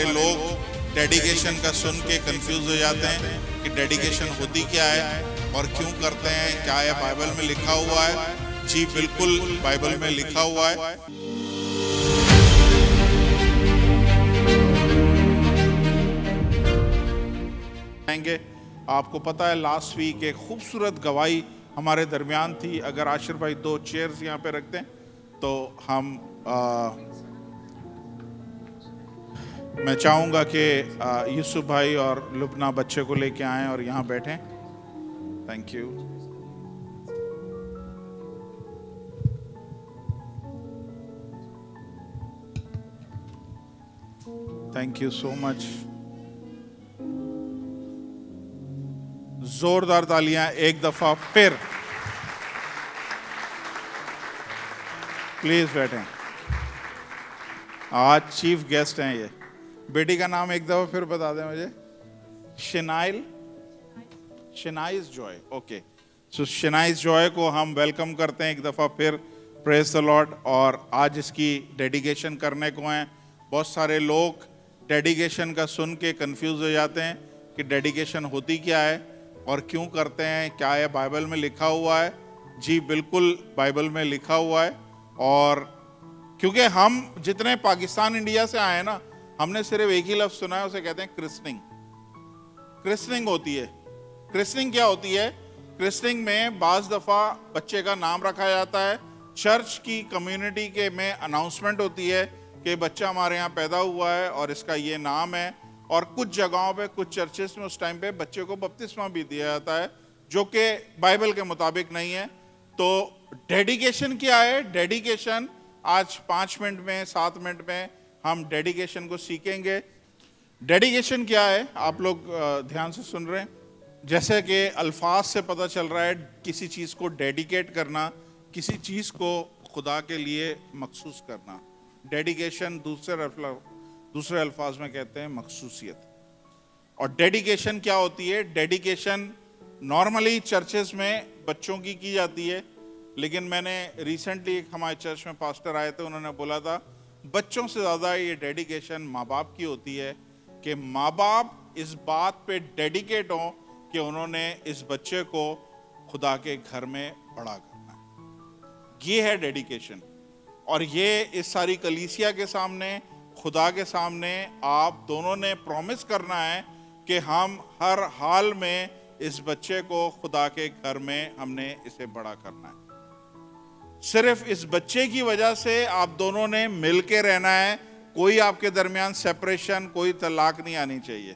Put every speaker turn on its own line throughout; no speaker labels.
लोग डेडिकेशन का सुन के कंफ्यूज हो जाते हैं कि डेडिकेशन होती क्या है और क्यों करते हैं, क्या है बाइबल में लिखा हुआ है। जी बिल्कुल बाइबल में लिखा हुआ है। आपको पता है लास्ट वीक एक खूबसूरत गवाही हमारे दरमियान थी। अगर आशिर भाई 2 चेयर्स यहाँ पे रखते हैं तो हम मैं चाहूँगा कि यूसुफ भाई और लुबना बच्चे को लेके आएं और यहाँ बैठें। Thank you. Thank you so much. जोरदार तालियां एक दफा फिर। प्लीज बैठें। आज चीफ गेस्ट हैं ये। बेटी का नाम एक दफा फिर बता दें मुझे। शिनाइज जॉय। ओके, सो शिनाइज जॉय को हम वेलकम करते हैं एक दफा फिर। Praise the Lord. और आज इसकी डेडिकेशन करने को हैं। बहुत सारे लोग डेडिकेशन का सुन के कंफ्यूज हो जाते हैं कि डेडिकेशन होती क्या है और क्यों करते हैं, क्या है बाइबल में लिखा हुआ है। जी बिल्कुल बाइबल में लिखा हुआ है। और क्योंकि हम जितने पाकिस्तान इंडिया से आए ना, हमने सिर्फ एक ही लफ्ज सुना है, उसे कहते हैं क्रिस्टनिंग। क्रिस्टनिंग होती है। क्रिस्टनिंग क्या होती है? क्रिस्टनिंग में बाज दफा बच्चे का नाम रखा जाता है, चर्च की कम्युनिटी के में अनाउंसमेंट होती है कि बच्चा हमारे यहाँ पैदा हुआ है और इसका ये नाम है। और कुछ जगहों पे, कुछ चर्चेस में उस टाइम पे बच्चे को बपतिस्मा भी दिया जाता है, जो कि बाइबल के मुताबिक नहीं है। तो डेडिकेशन क्या है? डेडिकेशन आज 5 मिनट में, 7 मिनट में हम डेडिकेशन को सीखेंगे। डेडिकेशन क्या है? आप लोग ध्यान से सुन रहे हैं। जैसे कि अल्फाज से पता चल रहा है, किसी चीज को डेडिकेट करना, किसी चीज को खुदा के लिए मखसूस करना। डेडिकेशन दूसरे अल्फाज में कहते हैं मखसूसियत। और डेडिकेशन क्या होती है? डेडिकेशन नॉर्मली चर्चेस में बच्चों की जाती है, लेकिन मैंने रिसेंटली एक हमारे चर्च में पास्टर आए थे, उन्होंने बोला था बच्चों से ज़्यादा ये डेडिकेशन माँ बाप की होती है कि माँ बाप इस बात पे डेडिकेट हों कि उन्होंने इस बच्चे को खुदा के घर में बड़ा करना है। ये है डेडिकेशन। और ये इस सारी कलीसिया के सामने, खुदा के सामने आप दोनों ने प्रॉमिस करना है कि हम हर हाल में इस बच्चे को खुदा के घर में हमने इसे बड़ा करना है। सिर्फ इस बच्चे की वजह से आप दोनों ने मिल के रहना है। कोई आपके दरमियान सेपरेशन, कोई तलाक नहीं आनी चाहिए।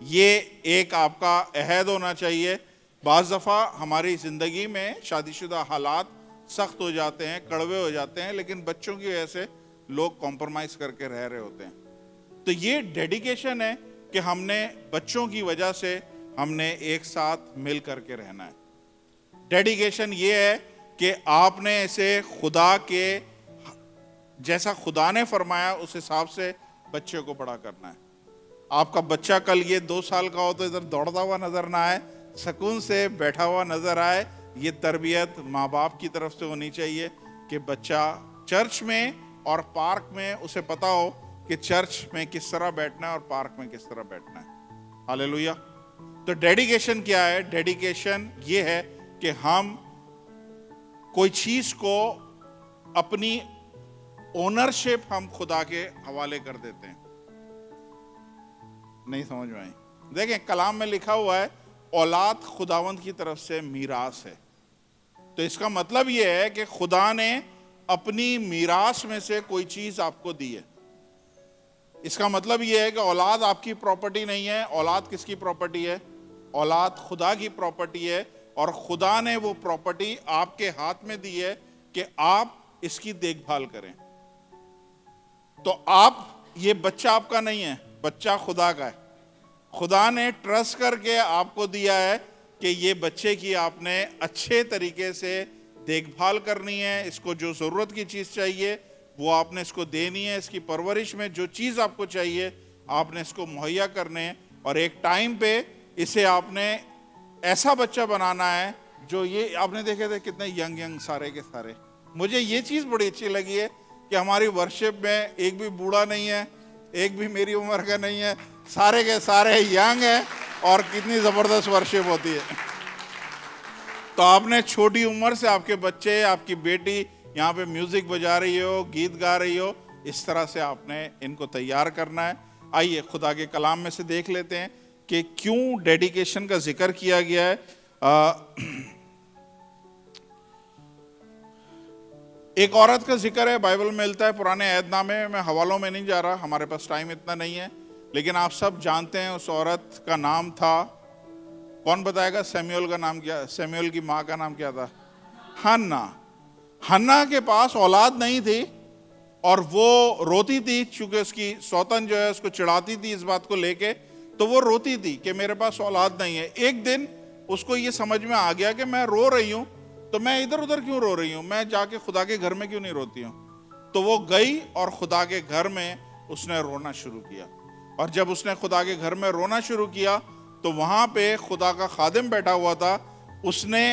ये एक आपका अहद होना चाहिए। बाज़ दफ़ा हमारी ज़िंदगी में शादीशुदा हालात सख्त हो जाते हैं, कड़वे हो जाते हैं, लेकिन बच्चों की वजह से लोग कॉम्प्रोमाइज करके रह रहे होते हैं। तो ये डेडिकेशन है कि हमने बच्चों की वजह से हमने एक साथ मिल करके रहना है। डेडिकेशन ये है कि आपने इसे खुदा के जैसा खुदा ने फरमाया उस हिसाब से बच्चे को बड़ा करना है। आपका बच्चा कल ये 2 साल का हो तो इधर दौड़ता हुआ नजर ना आए, सुकून से बैठा हुआ नजर आए। ये तरबियत माँ बाप की तरफ से होनी चाहिए कि बच्चा चर्च में और पार्क में उसे पता हो कि चर्च में किस तरह बैठना है और पार्क में किस तरह बैठना है। हालेलुया। तो डेडिकेशन क्या है? डेडिकेशन ये है कि हम कोई चीज को अपनी ओनरशिप हम खुदा के हवाले कर देते हैं। नहीं समझ में आई? देखें, कलाम में लिखा हुआ है औलाद खुदावंद की तरफ से मीरास है। तो इसका मतलब यह है कि खुदा ने अपनी मीरास में से कोई चीज आपको दी है। इसका मतलब यह है कि औलाद आपकी प्रॉपर्टी नहीं है। औलाद किसकी प्रॉपर्टी है? औलाद खुदा की प्रॉपर्टी है। और खुदा ने वो प्रॉपर्टी आपके हाथ में दी है कि आप इसकी देखभाल करें। तो ये बच्चा आपका नहीं है, बच्चा खुदा का है। खुदा ने ट्रस्ट करके आपको दिया है कि ये बच्चे की आपने अच्छे तरीके से देखभाल करनी है। इसको जो ज़रूरत की चीज़ चाहिए वो आपने इसको देनी है। इसकी परवरिश में जो चीज़ आपको चाहिए आपने इसको मुहैया करने हैं। और एक टाइम पे इसे आपने ऐसा बच्चा बनाना है जो ये आपने देखे थे कितने यंग सारे के सारे। मुझे ये चीज़ बड़ी अच्छी लगी है कि हमारी वर्शिप में एक भी बूढ़ा नहीं है, एक भी मेरी उम्र का नहीं है, सारे के सारे यंग हैं और कितनी जबरदस्त वर्शिप होती है। तो आपने छोटी उम्र से आपके बच्चे, आपकी बेटी यहाँ पे म्यूजिक बजा रही हो, गीत गा रही हो, इस तरह से आपने इनको तैयार करना है। आइए खुदा के कलाम में से देख लेते हैं कि क्यों डेडिकेशन का जिक्र किया गया है। एक औरत का जिक्र है, बाइबल में मिलता है पुराने ऐहदनामे में। मैं हवालों में नहीं जा रहा, हमारे पास टाइम इतना नहीं है, लेकिन आप सब जानते हैं उस औरत का नाम था, कौन बताएगा? सैमुएल का नाम क्या? सैमुएल की माँ का नाम क्या था? हन्ना। हन्ना के पास औलाद नहीं थी और वो रोती थी, चूंकि उसकी सौतन जो है उसको चिढ़ाती थी इस बात को लेके, तो वो रोती थी कि मेरे पास औलाद नहीं है। एक दिन उसको ये समझ में आ गया कि मैं रो रही हूं तो मैं इधर उधर क्यों रो रही हूं, मैं जाके खुदा के घर में क्यों नहीं रोती हूं। तो वो गई और खुदा के घर में उसने रोना शुरू किया। और जब उसने खुदा के घर में रोना शुरू किया तो वहां पे खुदा का खादिम बैठा हुआ था। उसने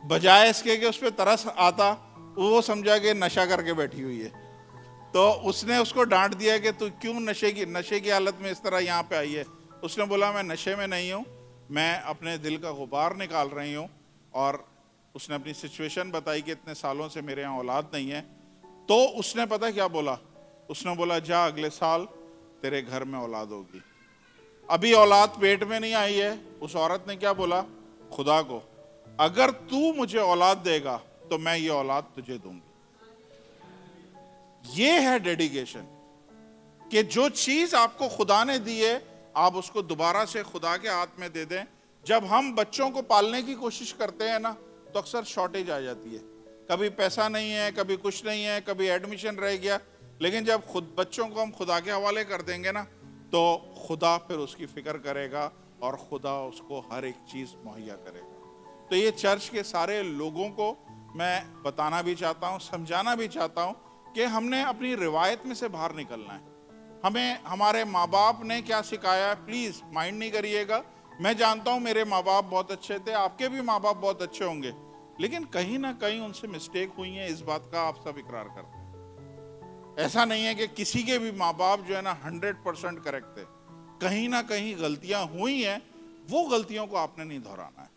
बजाय इसके कि उस पर तरस आता, वो समझा कि नशा करके बैठी हुई है, तो उसने उसको डांट दिया कि तू क्यों नशे की हालत में इस तरह यहाँ पे आई है। उसने बोला मैं नशे में नहीं हूँ, मैं अपने दिल का गुबार निकाल रही हूँ। और उसने अपनी सिचुएशन बताई कि इतने सालों से मेरे यहाँ औलाद नहीं है। तो उसने पता क्या बोला? उसने बोला जा अगले साल तेरे घर में औलाद होगी। अभी औलाद पेट में नहीं आई है। उस औरत ने क्या बोला खुदा को? अगर तू मुझे औलाद देगा तो मैं ये औलाद तुझे दूंगी। ये है डेडिकेशन, कि जो चीज आपको खुदा ने दी है आप उसको दोबारा से खुदा के हाथ में दे दें। जब हम बच्चों को पालने की कोशिश करते हैं ना, तो अक्सर शॉर्टेज आ जाती है। कभी पैसा नहीं है, कभी कुछ नहीं है, कभी एडमिशन रह गया। लेकिन जब खुद बच्चों को हम खुदा के हवाले कर देंगे ना, तो खुदा फिर उसकी फिक्र करेगा और खुदा उसको हर एक चीज मुहैया करेगा। तो ये चर्च के सारे लोगों को मैं बताना भी चाहता हूँ, समझाना भी चाहता हूँ कि हमने अपनी रिवायत में से बाहर निकलना है। हमें हमारे माँ बाप ने क्या सिखाया है, प्लीज माइंड नहीं करिएगा। मैं जानता हूं मेरे माँ बाप बहुत अच्छे थे, आपके भी माँ बाप बहुत अच्छे होंगे, लेकिन कहीं ना कहीं उनसे मिस्टेक हुई है, इस बात का आप सब इकरार करते हैं। ऐसा नहीं है कि किसी के भी माँ बाप जो है ना 100% करेक्ट थे। कहीं ना कहीं गलतियां हुई हैं, वो गलतियों को आपने नहीं दोहराना है।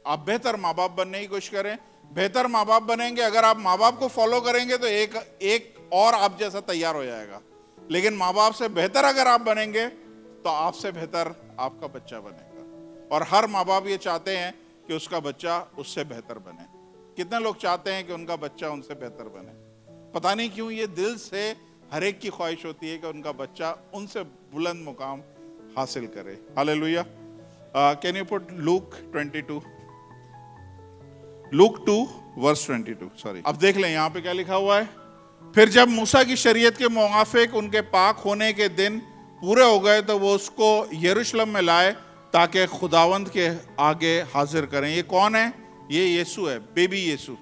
आप बेहतर माँ बाप बनने की कोशिश करें। बेहतर माँ बाप बनेंगे अगर आप माँ बाप को फॉलो करेंगे तो एक और आप जैसा तैयार हो जाएगा। लेकिन माँ बाप से बेहतर अगर आप बनेंगे तो आपसे बेहतर आपका बच्चा बनेगा। और हर माँ बाप ये चाहते हैं कि उसका बच्चा उससे बेहतर बने। कितने लोग चाहते हैं कि उनका बच्चा उनसे बेहतर बने? पता नहीं क्यों ये दिल से हर एक की ख्वाहिश होती है कि उनका बच्चा उनसे बुलंद मुकाम हासिल करे। Hallelujah. Can you put Luke 22, Luke 2 verse 22, sorry. अब देख लें यहाँ पे क्या लिखा हुआ है। फिर जब मूसा की शरीयत के मुआफिक उनके पाक होने के दिन पूरे हो गए तो वो उसको यरूशलेम में लाए ताकि खुदावंद के आगे हाजिर करें। ये कौन है? ये यीशु है, बेबी यीशु।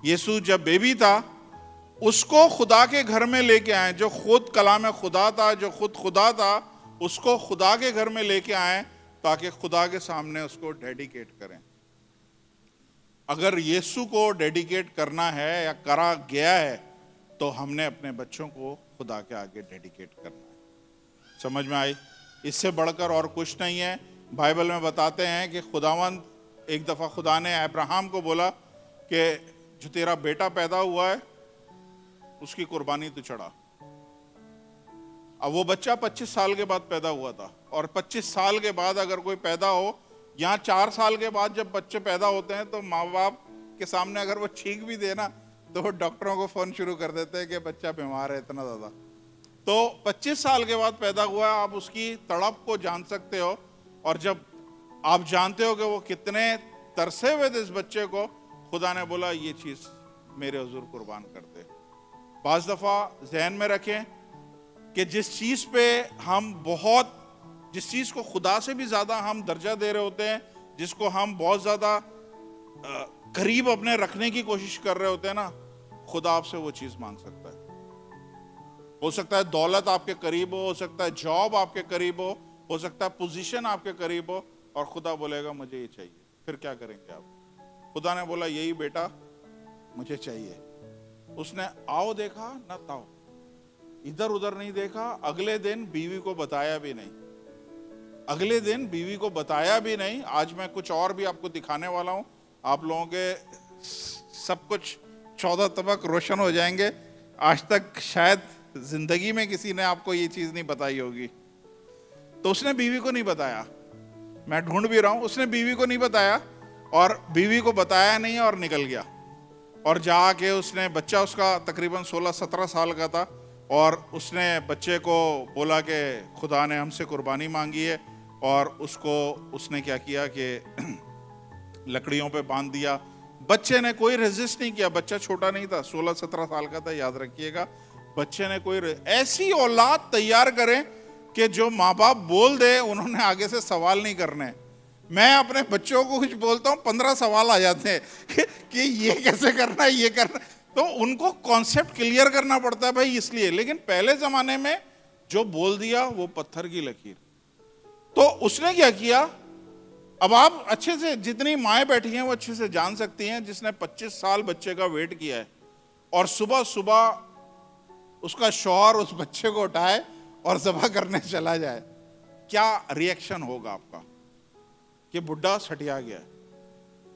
यीशु जब बेबी था उसको खुदा के घर में लेके आए, जो खुद कलाम खुदा था, जो खुद खुदा था, उसको खुदा के घर में लेके आए ताकि खुदा के सामने उसको डेडिकेट करें। अगर यीशु को डेडिकेट करना है या करा गया है तो हमने अपने बच्चों को खुदा के आगे डेडिकेट करना है। समझ में आई? इससे बढ़कर और कुछ नहीं है। बाइबल में बताते हैं कि खुदावंद, एक दफा खुदा ने अब्राहम को बोला कि जो तेरा बेटा पैदा हुआ है उसकी कुर्बानी तू चढ़ा। अब वो बच्चा 25 साल के बाद पैदा हुआ था, और 25 साल के बाद अगर कोई पैदा हो, यहाँ 4 साल के बाद जब बच्चे पैदा होते हैं तो माँ बाप के सामने अगर वो छींक भी देना तो वो डॉक्टरों को फोन शुरू कर देते हैं कि बच्चा बीमार है इतना ज्यादा। तो 25 साल के बाद पैदा हुआ, आप उसकी तड़प को जान सकते हो। और जब आप जानते हो कि वो कितने तरसे हुए थे इस बच्चे को, खुदा ने बोला ये चीज मेरे हुजूर कुर्बान कर दे। बाज दफा जहन में रखें कि जिस चीज पे हम जिस चीज को खुदा से भी ज्यादा हम दर्जा दे रहे होते हैं, जिसको हम बहुत ज्यादा करीब अपने रखने की कोशिश कर रहे होते हैं ना, खुदा आपसे वो चीज मांग सकता है। हो सकता है दौलत आपके करीब हो सकता है जॉब आपके करीब हो सकता है पोजीशन आपके करीब हो, और खुदा बोलेगा मुझे ये चाहिए। फिर क्या करेंगे आप? खुदा ने बोला यही बेटा मुझे चाहिए। उसने आओ देखा ना ताओ, इधर उधर नहीं देखा, अगले दिन बीवी को बताया भी नहीं, अगले दिन बीवी को बताया भी नहीं। आज मैं कुछ और भी आपको दिखाने वाला हूं, आप लोगों के सब कुछ 14 तबक रोशन हो जाएंगे। आज तक शायद जिंदगी में किसी ने आपको ये चीज नहीं बताई होगी। तो उसने बीवी को नहीं बताया, मैं ढूंढ भी रहा हूं, उसने बीवी को नहीं बताया और बीवी को बताया नहीं और निकल गया। और जाके उसने, बच्चा उसका तकरीबन 16-17 साल का था, और उसने बच्चे को बोला कि खुदा ने हमसे कुर्बानी मांगी है, और उसको उसने क्या किया कि लकड़ियों पे बांध दिया। बच्चे ने कोई रेजिस्ट नहीं किया, बच्चा छोटा नहीं था, 16-17 साल का था, याद रखिएगा। बच्चे ने कोई ऐसी औलाद तैयार करें कि जो माँ बाप बोल दे उन्होंने आगे से सवाल नहीं करने। मैं अपने बच्चों को कुछ बोलता हूँ 15 सवाल आ जाते हैं कि ये कैसे करना है, ये करना, तो उनको कॉन्सेप्ट क्लियर करना पड़ता है भाई, इसलिए। लेकिन पहले जमाने में जो बोल दिया वो पत्थर की लकीर। तो उसने क्या किया, अब आप अच्छे से, जितनी माएँ बैठी हैं वो अच्छे से जान सकती हैं, जिसने 25 साल बच्चे का वेट किया है और सुबह सुबह उसका शौहर उस बच्चे को उठाए और ज़बह करने चला जाए, क्या रिएक्शन होगा आपका कि बुढ़ा सटिया गया है,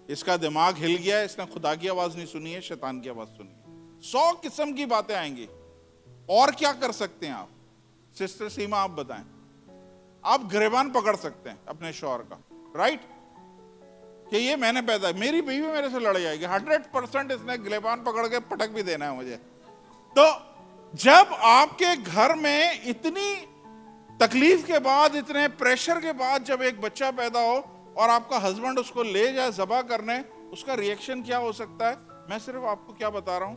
इसका दिमाग हिल गया है, इसने खुदा की आवाज नहीं सुनी है, शैतान की आवाज सुनी है। 100 किस्म की बातें आएंगी। और क्या कर सकते हैं आप? सिस्टर सीमा आप बताएं। आप गिरबान पकड़ सकते हैं अपने शौहर का, राइट, कि ये मैंने पैदा, मेरी बीवी मेरे से लड़ जाएगी, 100% इसने गिरबान पकड़ के पटक भी देना है मुझे। तो जब आपके घर में इतनी तकलीफ के बाद, इतने प्रेशर के बाद जब एक बच्चा पैदा हो और आपका हस्बैंड उसको ले जाए ज़बह करने, उसका रिएक्शन क्या हो सकता है? मैं सिर्फ आपको क्या बता रहा हूं,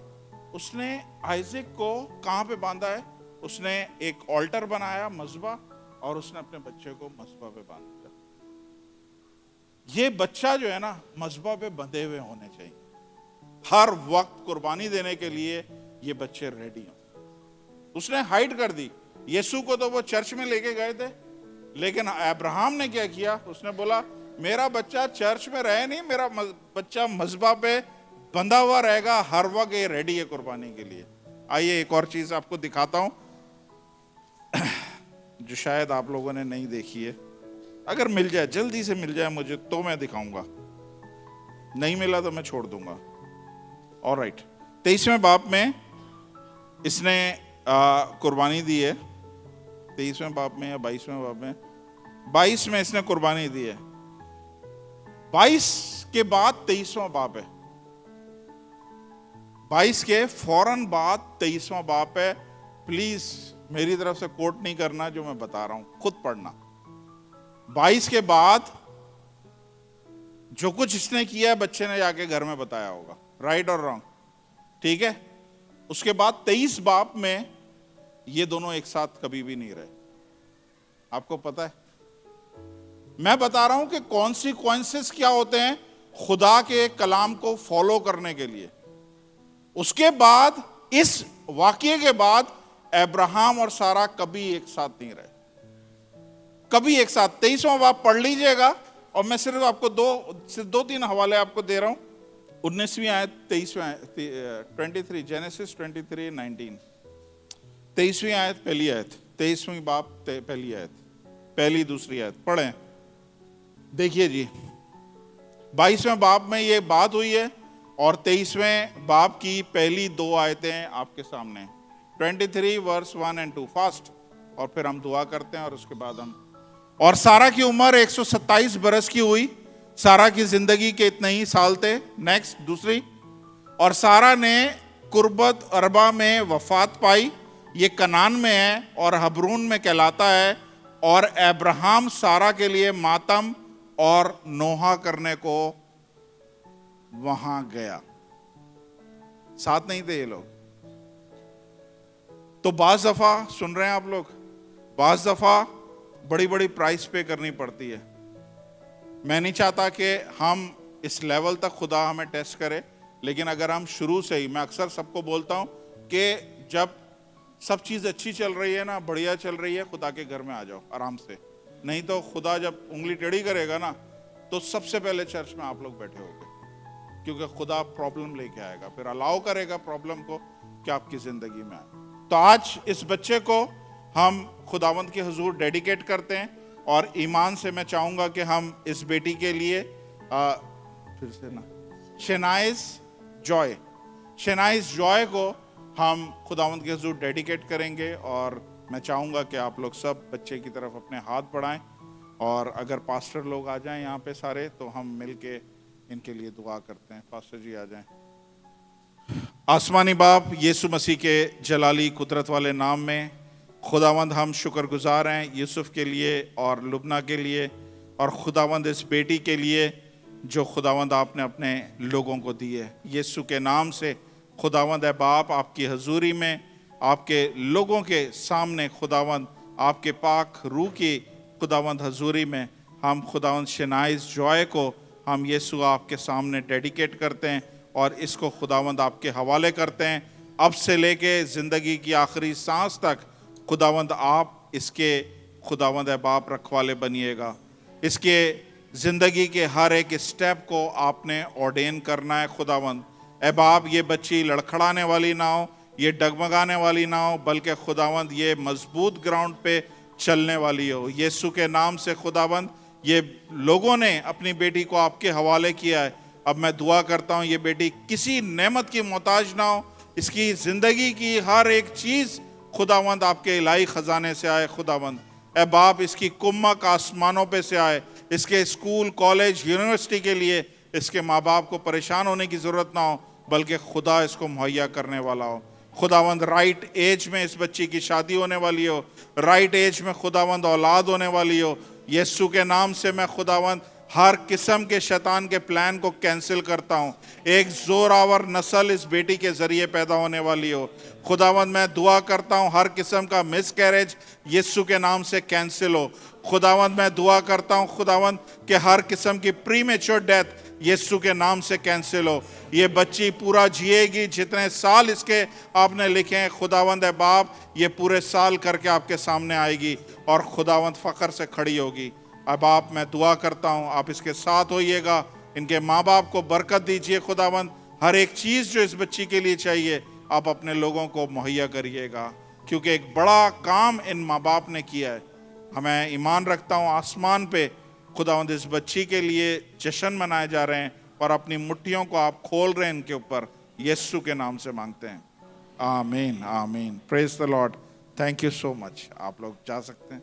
उसने आइज़ेक को कहां पे बांधा है? उसने एक ऑल्टर बनाया, मज़बा, और उसने अपने बच्चे को मज़बा पे बांध दिया। ये बच्चा जो है ना, मज़बा पे बंधे हुए होने चाहिए। हर वक्त कुर्बानी देने के लिए ये बच्चे रेडी हों। उसने हाइड कर दी। यीशु को तो वो चर्च में लेके गए थे, लेकिन अब्राहम ने क्या किया? उसने बोला मेरा बच्चा चर्च में रहे नहीं, मेरा बच्चा मज़बा पे बंधा हुआ रहेगा, हर वक्त ये रेडी है कुर्बानी के लिए। आइए एक और चीज आपको दिखाता हूं जो शायद आप लोगों ने नहीं देखी है। अगर मिल जाए, जल्दी से मिल जाए मुझे तो मैं दिखाऊंगा, नहीं मिला तो मैं छोड़ दूंगा। ऑलराइट, 23वें बाब में इसने कुर्बानी दी है। 23वें बाब में या 22वें बाब में? 22 में इसने कुर्बानी दी है। 22 के बाद 23वां बाब है। 22 के फौरन बाद 23वां बाब है। प्लीज मेरी तरफ से कोट नहीं करना, जो मैं बता रहा हूं खुद पढ़ना। 22 के बाद जो कुछ इसने किया बच्चे ने जाके घर में बताया होगा, राइट और रॉन्ग, ठीक है। उसके बाद 23 बाब में ये दोनों एक साथ कभी भी नहीं रहे। आपको पता है, मैं बता रहा हूं कि कॉन्सिक्वेंसेस क्या होते हैं खुदा के कलाम को फॉलो करने के लिए। उसके बाद, इस वाकये के बाद अब्राहम और सारा कभी एक साथ नहीं रहे, कभी एक साथ। 23वां बाब पढ़ लीजिएगा, और मैं सिर्फ आपको दो तीन हवाले आपको दे रहा हूं। 19वीं आयत, 23 जेनेसिस 23:19, 23वीं आयत, पहली आयत, 23वीं बाब पहली आयत, पहली दूसरी आयत पढ़ें। देखिए जी, 22वें बाब में ये बात हुई है, और 23वें बाब की पहली 2 आयतें आपके सामने, 23 वर्स 1 और 2 फास्ट, और फिर हम दुआ करते हैं और उसके बाद हम। और सारा की उम्र 127 बरस की हुई। सारा की जिंदगी के इतने ही साल थे। नेक्स्ट, दूसरी, और सारा ने कुर्बत अरबा में वफात पाई, ये कनान में है और हबरून में कहलाता है। और अब्राहम सारा के लिए मातम और नोहा करने को वहां गया। साथ नहीं थे ये लोग। तो बाज दफा, सुन रहे हैं आप लोग, बाज दफा बड़ी बड़ी प्राइस पे करनी पड़ती है। मैं नहीं चाहता कि हम इस लेवल तक खुदा हमें टेस्ट करे, लेकिन अगर हम शुरू से ही, मैं अक्सर सबको बोलता हूं कि जब सब चीज़ अच्छी चल रही है ना, बढ़िया चल रही है, खुदा के घर में आ जाओ आराम से। नहीं तो खुदा जब उंगली टेढ़ी करेगा ना, तो सबसे पहले चर्च में आप लोग बैठे होगे, क्योंकि खुदा प्रॉब्लम लेके आएगा, फिर अलाउ करेगा प्रॉब्लम को कि आपकी जिंदगी में आए। तो आज इस बच्चे को हम खुदावंद के हुजूर डेडिकेट करते हैं और ईमान से मैं चाहूँगा कि हम इस बेटी के लिए फिर से ना शेनाइज जॉय को हम खुदावंद के हुजूर डेडिकेट करेंगे। और मैं चाहूँगा कि आप लोग सब बच्चे की तरफ अपने हाथ बढ़ाएं और अगर पास्टर लोग आ जाएं यहाँ पे सारे, तो हम मिलके इनके लिए दुआ करते हैं। पास्टर जी आ जाएं। आसमानी बाप, यीशु मसीह के जलाली कुदरत वाले नाम में खुदावंद हम शुक्रगुजार हैं यूसुफ के लिए और लुबना के लिए और खुदावंद इस बेटी के लिए जो खुदावंद आपने अपने लोगों को दी है। यीशु के नाम से खुदावंद है बाप, आपकी हजूरी में आपके लोगों के सामने खुदावंद आपके पाक रूह की खुदावंद हजूरी में हम खुदावंद शेनाइज जॉय को हम यीशु आपके सामने डेडिकेट करते हैं और इसको खुदावंद आपके हवाले करते हैं। अब से लेके ज़िंदगी की आखिरी सांस तक खुदावंद आप इसके खुदावंद है बाप रखवाले बनिएगा। इसके ज़िंदगी के हर एक स्टेप को आपने ऑर्डेन करना है खुदावंद। ए बाप, ये बच्ची लड़खड़ाने वाली ना हो, ये डगमगाने वाली ना हो, बल्कि खुदावंद ये मजबूत ग्राउंड पे चलने वाली हो। यीशु के नाम से खुदावंद ये लोगों ने अपनी बेटी को आपके हवाले किया है। अब मैं दुआ करता हूँ ये बेटी किसी नेमत की मोहताज ना हो, इसकी ज़िंदगी की हर एक चीज़ खुदावंद आपके इलाही ख़जाने से आए खुदावंद। ए बाप, इसकी कुम्मक आसमानों पे से आए। इसके स्कूल, कॉलेज, यूनिवर्सिटी के लिए इसके माँ बाप को परेशान होने की ज़रूरत ना हो, बल्कि खुदा इसको मुहैया करने वाला हो। खुदावंद राइट एज में इस बच्ची की शादी होने वाली हो, राइट एज में खुदावंद औलाद होने वाली हो। यीशु के नाम से मैं खुदावंद हर किस्म के शैतान के प्लान को कैंसिल करता हूँ। एक जोरावर नस्ल इस बेटी के ज़रिए पैदा होने वाली हो। खुदावंद मैं दुआ करता हूँ हर किस्म का मिसकैरेज यीशु के नाम से कैंसिल हो। खुदावंद मैं दुआ करता हूँ खुदावंद कि हर किस्म की प्रीमेच्योर डेथ यीशु के नाम से कैंसिल हो। ये बच्ची पूरा जिएगी, जितने साल इसके आपने लिखे हैं खुदावंद है बाप, ये पूरे साल करके आपके सामने आएगी और खुदावंद फ़ख्र से खड़ी होगी। अब आप मैं दुआ करता हूँ आप इसके साथ होइएगा, इनके माँ बाप को बरकत दीजिए खुदावंद। हर एक चीज़ जो इस बच्ची के लिए चाहिए आप अपने लोगों को मुहैया करिएगा, क्योंकि एक बड़ा काम इन माँ बाप ने किया है। हमें ईमान रखता हूँ आसमान पे खुदावंद इस बच्ची के लिए जश्न मनाए जा रहे हैं और अपनी मुट्ठियों को आप खोल रहे हैं इनके ऊपर। यीशु के नाम से मांगते हैं, आमीन आमीन। Praise the Lord. Thank you so much. आप लोग जा सकते हैं।